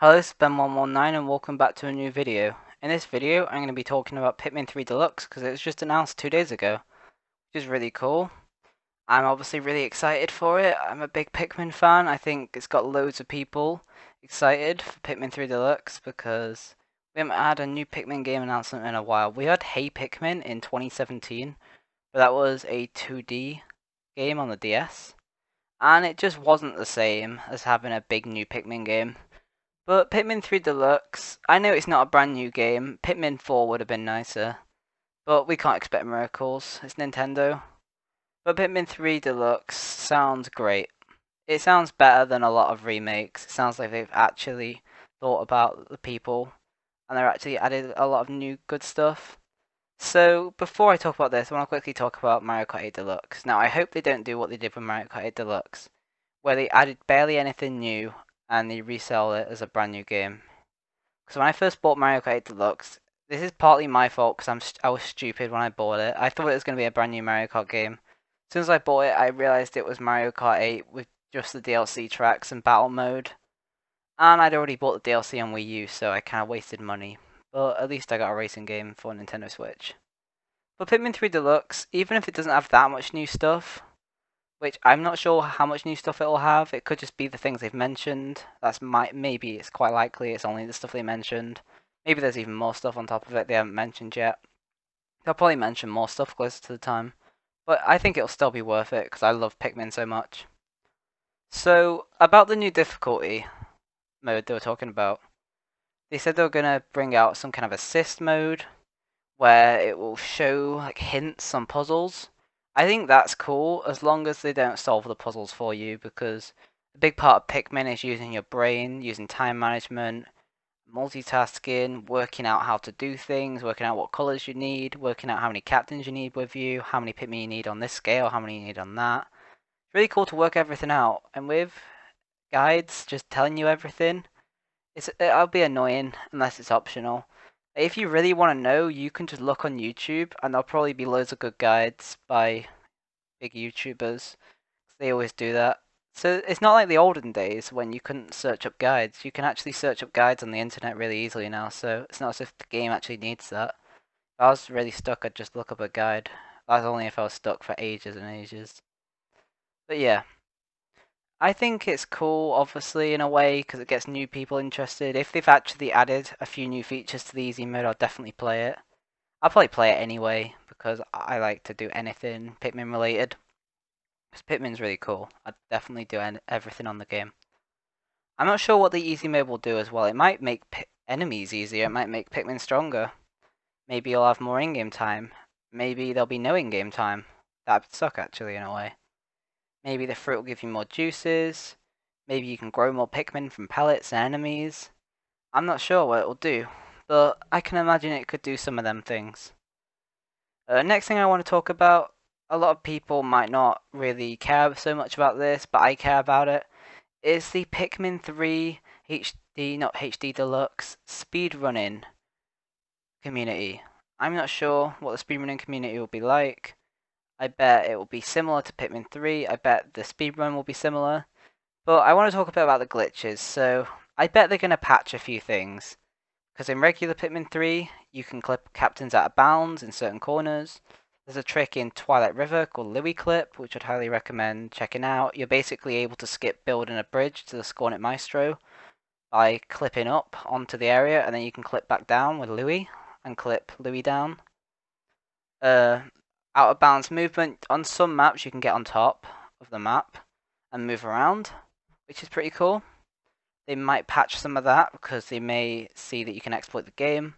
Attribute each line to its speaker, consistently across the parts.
Speaker 1: Hello, it's Ben119 and welcome back to a new video. In this video, I'm going to be talking about Pikmin 3 Deluxe because it was just announced 2 days ago, which is really cool. I'm obviously really excited for it. I'm a big Pikmin fan. I think it's got loads of people excited for Pikmin 3 Deluxe because we haven't had a new Pikmin game announcement in a while. We had Hey Pikmin in 2017, but that was a 2D game on the DS, and it just wasn't the same as having a big new Pikmin game. But Pikmin 3 Deluxe, I know it's not a brand new game. Pikmin 4 would have been nicer. But we can't expect miracles. It's Nintendo. But Pikmin 3 Deluxe sounds great. It sounds better than a lot of remakes. It sounds like they've actually thought about the people. And they're actually added a lot of new good stuff. So, before I talk about this, I want to quickly talk about Mario Kart 8 Deluxe. Now, I hope they don't do what they did with Mario Kart 8 Deluxe, where they added barely anything new and they resell it as a brand new game. Because when I first bought Mario Kart 8 Deluxe, this is partly my fault because I was stupid when I bought it. I thought it was going to be a brand new Mario Kart game. As soon as I bought it, I realized it was Mario Kart 8 with just the DLC tracks and battle mode. And I'd already bought the DLC on Wii U, so I kind of wasted money. But at least I got a racing game for Nintendo Switch. But Pikmin 3 Deluxe, even if it doesn't have that much new stuff, which I'm not sure how much new stuff it'll have. It could just be the things they've mentioned. Maybe it's quite likely it's only the stuff they mentioned. Maybe there's even more stuff on top of it they haven't mentioned yet. They'll probably mention more stuff closer to the time. But I think it'll still be worth it because I love Pikmin so much. So, about the new difficulty mode they were talking about, they said they were going to bring out some kind of assist mode where it will show like hints on puzzles. I think that's cool as long as they don't solve the puzzles for you, because a big part of Pikmin is using your brain, using time management, multitasking, working out how to do things, working out what colors you need, working out how many captains you need with you, how many Pikmin you need on this scale, how many you need on that. It's really cool to work everything out, and with guides just telling you everything, it'll be annoying unless it's optional. If you really want to know, you can just look on YouTube, and there'll probably be loads of good guides by big YouTubers. They always do that. So it's not like the olden days when you couldn't search up guides. You can actually search up guides on the internet really easily now, so it's not as if the game actually needs that. If I was really stuck, I'd just look up a guide. That's only if I was stuck for ages and ages. But yeah, I think it's cool, obviously, in a way, because it gets new people interested. If they've actually added a few new features to the easy mode, I'll definitely play it. I'll probably play it anyway, because I like to do anything Pikmin related. Because Pikmin's really cool. I'd definitely do everything on the game. I'm not sure what the easy mode will do as well. It might make enemies easier, it might make Pikmin stronger. Maybe you'll have more in-game time. Maybe there'll be no in-game time. That'd suck, actually, in a way. Maybe the fruit will give you more juices. Maybe you can grow more Pikmin from pellets and enemies. I'm not sure what it will do, but I can imagine it could do some of them things. Next thing I want to talk about, a lot of people might not really care so much about this, but I care about it, is the Pikmin 3 HD, not HD Deluxe, speedrunning community. I'm not sure what the speedrunning community will be like. I bet it will be similar to Pikmin 3. I bet the speedrun will be similar. But I want to talk a bit about the glitches. So I bet they're going to patch a few things. Because in regular Pikmin 3, you can clip captains out of bounds in certain corners. There's a trick in Twilight River called Louis Clip, which I'd highly recommend checking out. You're basically able to skip building a bridge to the Scornet Maestro by clipping up onto the area, and then you can clip back down with Louis and clip Louis down. Out of balance movement, on some maps you can get on top of the map and move around, which is pretty cool. They might patch some of that because they may see that you can exploit the game.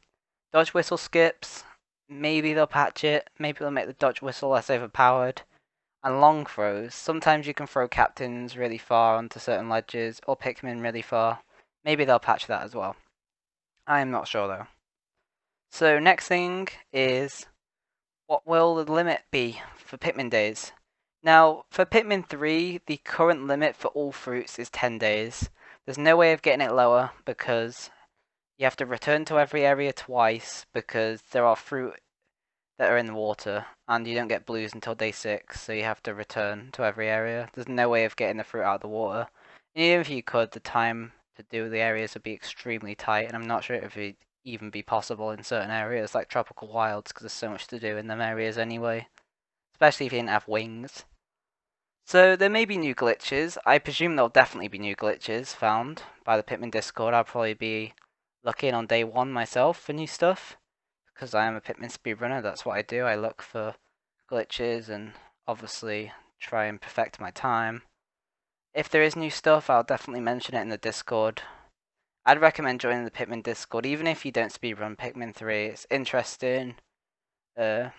Speaker 1: Dodge whistle skips, maybe they'll patch it, maybe they'll make the dodge whistle less overpowered. And long throws, sometimes you can throw captains really far onto certain ledges or Pikmin really far. Maybe they'll patch that as well. I am not sure though. So next thing is, what will the limit be for Pikmin days? Now, for Pikmin 3, the current limit for all fruits is 10 days. There's no way of getting it lower because you have to return to every area twice because there are fruit that are in the water and you don't get blues until day 6, so you have to return to every area. There's no way of getting the fruit out of the water. And even if you could, the time to do the areas would be extremely tight, and I'm not sure if it'd even be possible in certain areas like tropical wilds because there's so much to do in them areas anyway, especially if you didn't have wings. So there may be new glitches. I presume there'll definitely be new glitches found by the Pikmin Discord. I'll probably be looking on day one myself for new stuff because I am a Pikmin speedrunner. That's what I do. I look for glitches and obviously try and perfect my time. If there is new stuff, I'll definitely mention it in the Discord. I'd recommend joining the Pikmin Discord, even if you don't speedrun Pikmin 3. It's interesting. Uh,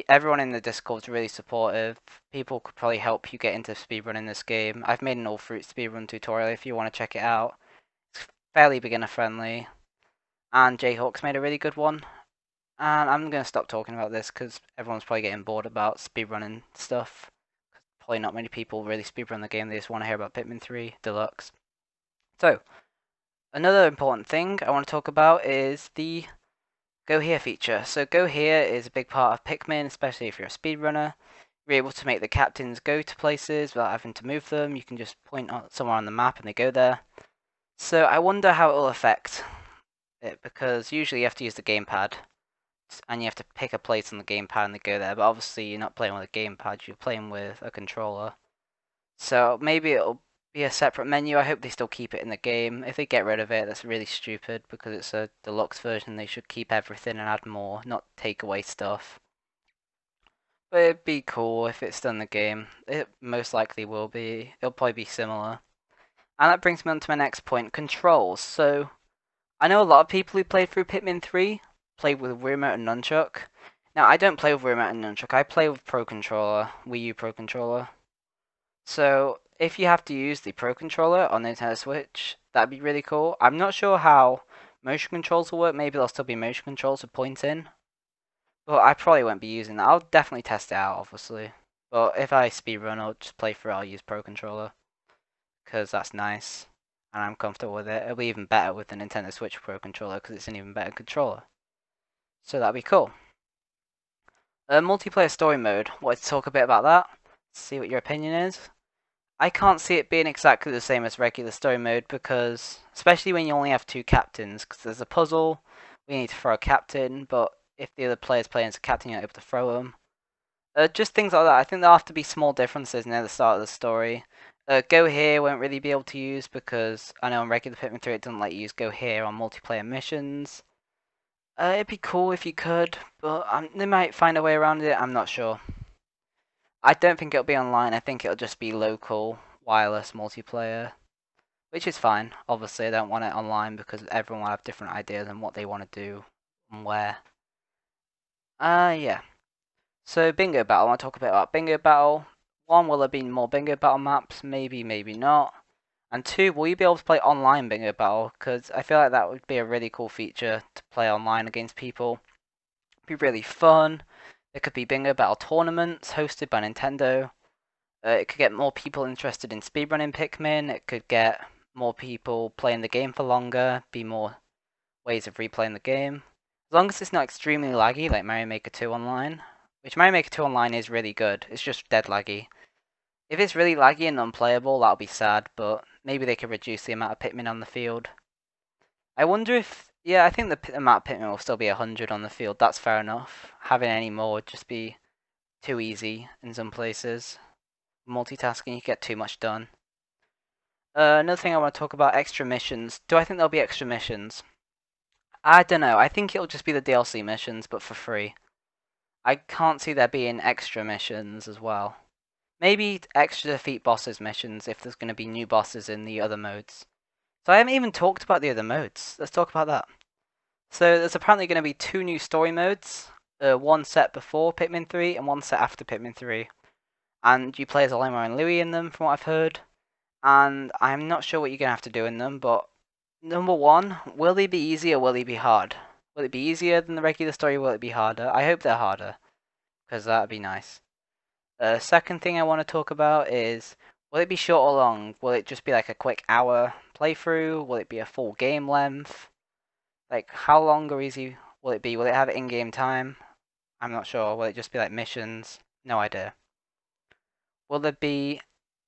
Speaker 1: Everyone in the Discord's really supportive. People could probably help you get into speedrunning this game. I've made an all fruit speedrun tutorial if you want to check it out. It's fairly beginner friendly. And Jayhawk's made a really good one. And I'm going to stop talking about this because everyone's probably getting bored about speedrunning stuff. Probably not many people really speedrun the game, they just want to hear about Pikmin 3 Deluxe. So, another important thing I want to talk about is the Go Here feature. So Go Here is a big part of Pikmin, especially if you're a speedrunner. You're able to make the captains go to places without having to move them. You can just point out somewhere on the map and they go there. So I wonder how it will affect it, because usually you have to use the gamepad and you have to pick a place on the gamepad and they go there, but obviously you're not playing with a gamepad, you're playing with a controller. So maybe it'll be a separate menu. I hope they still keep it in the game. If they get rid of it, that's really stupid because it's a deluxe version. They should keep everything and add more, not take away stuff. But it'd be cool if it's done in the game. It most likely will be. It'll probably be similar. And that brings me on to my next point, controls. So I know a lot of people who played through Pikmin 3 played with Remote and Nunchuck. Now I don't play with Remote and Nunchuck. I play with Pro Controller, Wii U Pro Controller. So if you have to use the Pro Controller on the Nintendo Switch, that'd be really cool. I'm not sure how motion controls will work. Maybe there'll still be motion controls with pointing. But I probably won't be using that. I'll definitely test it out, obviously. But if I speedrun or just play through, I'll use Pro Controller. Because that's nice. And I'm comfortable with it. It'll be even better with the Nintendo Switch Pro Controller because it's an even better controller. So that'd be cool. Multiplayer story mode. Wanted to talk a bit about that. See what your opinion is. I can't see it being exactly the same as regular story mode because, especially when you only have two captains, because there's a puzzle, we need to throw a captain, but if the other player's playing as a captain, you're not able to throw them. Just things like that. I think there'll have to be small differences near the start of the story. Go Here won't really be able to use because I know on regular Pikmin 3 it doesn't let you use Go Here on multiplayer missions. It'd be cool if you could, but they might find a way around it, I'm not sure. I don't think it'll be online. I think it'll just be local wireless multiplayer, which is fine. Obviously, I don't want it online because everyone will have different ideas on what they want to do and where. Yeah. So Bingo Battle. I want to talk a bit about Bingo Battle. One, will there be more Bingo Battle maps? Maybe, maybe not. And two, will you be able to play online Bingo Battle? Because I feel like that would be a really cool feature to play online against people. It'd be really fun. There could be Bingo Battle tournaments hosted by Nintendo. It could get more people interested in speedrunning Pikmin. It could get more people playing the game for longer. Be more ways of replaying the game. As long as it's not extremely laggy like Mario Maker 2 Online. Which Mario Maker 2 Online is really good. It's just dead laggy. If it's really laggy and unplayable, that'll be sad. But maybe they could reduce the amount of Pikmin on the field. I wonder if... Yeah, I think the amount of Pikmin will still be 100 on the field. That's fair enough. Having any more would just be too easy in some places. Multitasking, you get too much done. Another thing I want to talk about, extra missions. Do I think there'll be extra missions? I don't know. I think it'll just be the DLC missions, but for free. I can't see there being extra missions as well. Maybe extra defeat bosses missions if there's going to be new bosses in the other modes. So I haven't even talked about the other modes. Let's talk about that. So there's apparently going to be two new story modes. One set before Pikmin 3 and one set after Pikmin 3. And you play as Olimar and Louie in them, from what I've heard. And I'm not sure what you're going to have to do in them, but number one, will they be easy or will they be hard? Will it be easier than the regular story, or will it be harder? I hope they're harder, because that would be nice. Second thing I want to talk about is, will it be short or long? Will it just be like a quick hour playthrough? Will it be a full game length? Like, how long or easy will it be? Will it have in-game time? I'm not sure. Will it just be like missions? No idea. Will there be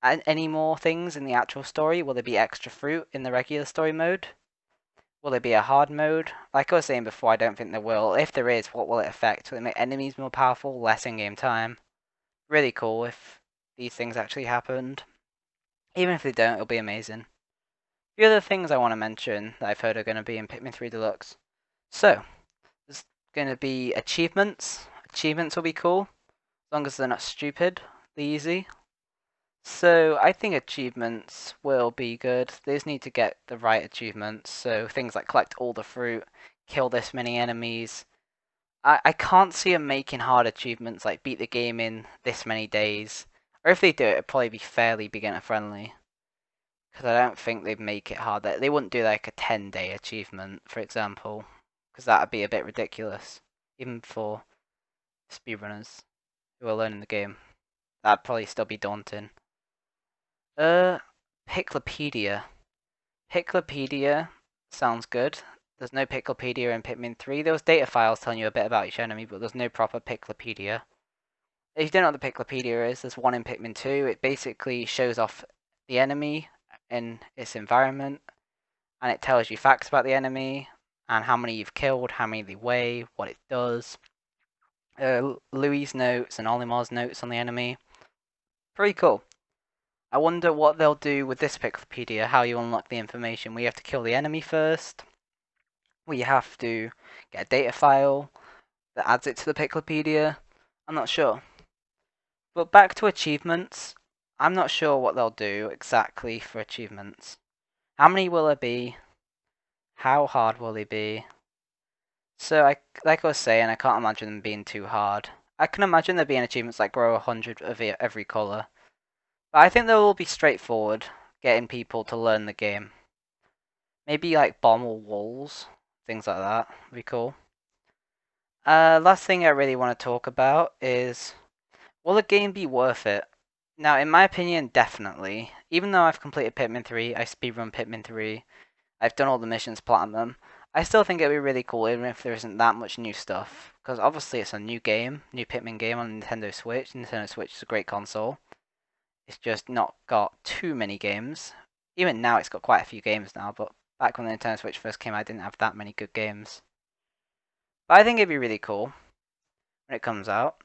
Speaker 1: any more things in the actual story? Will there be extra fruit in the regular story mode? Will there be a hard mode? Like I was saying before, I don't think there will. If there is, what will it affect? Will it make enemies more powerful, less in-game time? Really cool if these things actually happened. Even if they don't, it'll be amazing. The other things I want to mention that I've heard are going to be in Pikmin 3 Deluxe. So, there's going to be achievements. Achievements will be cool, as long as they're not stupid, they're easy. So, I think achievements will be good. They just need to get the right achievements. So, things like collect all the fruit, kill this many enemies. I can't see them making hard achievements like beat the game in this many days. Or if they do it, it'll probably be fairly beginner friendly. Because I don't think they'd make it hard. They wouldn't do like a 10-day achievement, for example. Because that would be a bit ridiculous. Even for speedrunners who are learning the game. That'd probably still be daunting. Piclopedia. Piclopedia sounds good. There's no Piclopedia in Pikmin 3. There was data files telling you a bit about each enemy, but there's no proper Piclopedia. If you don't know what the Piclopedia is, there's one in Pikmin 2. It basically shows off the enemy in its environment, and it tells you facts about the enemy, and how many you've killed, how many they weigh, what it does. Louis' notes and Olimar's notes on the enemy. Pretty cool. I wonder what they'll do with this Piclopedia, how you unlock the information. We have to kill the enemy first. We have to get a data file that adds it to the Piclopedia. I'm not sure. But back to achievements. I'm not sure what they'll do exactly for achievements. How many will there be? How hard will they be? So, like I was saying, I can't imagine them being too hard. I can imagine there being achievements like grow 100 of every colour. But I think they will be straightforward, getting people to learn the game. Maybe like bomb all walls, things like that would be cool. Last thing I really want to talk about is, will the game be worth it? Now, in my opinion, definitely. Even though I've completed Pikmin 3, I speedrun Pikmin 3, I've done all the missions platinum, I still think it'd be really cool even if there isn't that much new stuff. Because obviously it's a new game, new Pikmin game on Nintendo Switch. Nintendo Switch is a great console. It's just not got too many games. Even now it's got quite a few games now, but back when the Nintendo Switch first came out, it didn't have that many good games. But I think it'd be really cool when it comes out.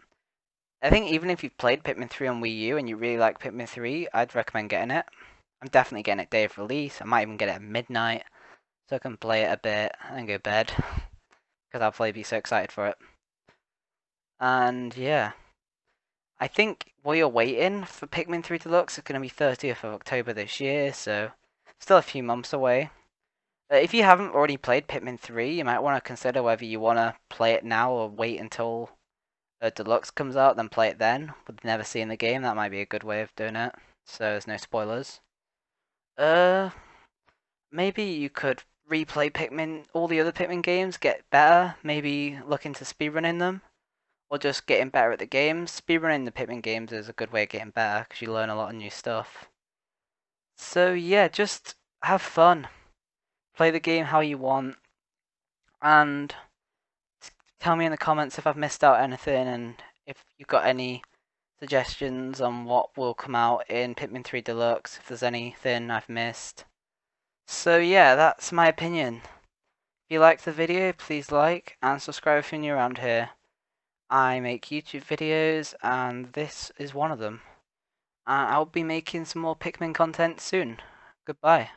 Speaker 1: I think even if you've played Pikmin 3 on Wii U and you really like Pikmin 3, I'd recommend getting it. I'm definitely getting it day of release. I might even get it at midnight so I can play it a bit and go to bed because I'll probably be so excited for it. And yeah, I think while you're waiting for Pikmin 3 Deluxe, it's going to be 30th of October this year, so still a few months away. If you haven't already played Pikmin 3, you might want to consider whether you want to play it now or wait until Deluxe comes out, then play it then, with never seeing the game. That might be a good way of doing it, so there's no spoilers. Maybe you could replay Pikmin, all the other Pikmin games, get better, maybe look into speedrunning them, or just getting better at the games. Speedrunning the Pikmin games is a good way of getting better, because you learn a lot of new stuff. So yeah, just have fun. Play the game how you want, and tell me in the comments if I've missed out anything, and if you've got any suggestions on what will come out in Pikmin 3 Deluxe, if there's anything I've missed. So yeah, that's my opinion. If you liked the video, please like and subscribe if you're new around here. I make YouTube videos and this is one of them. I'll be making some more Pikmin content soon. Goodbye.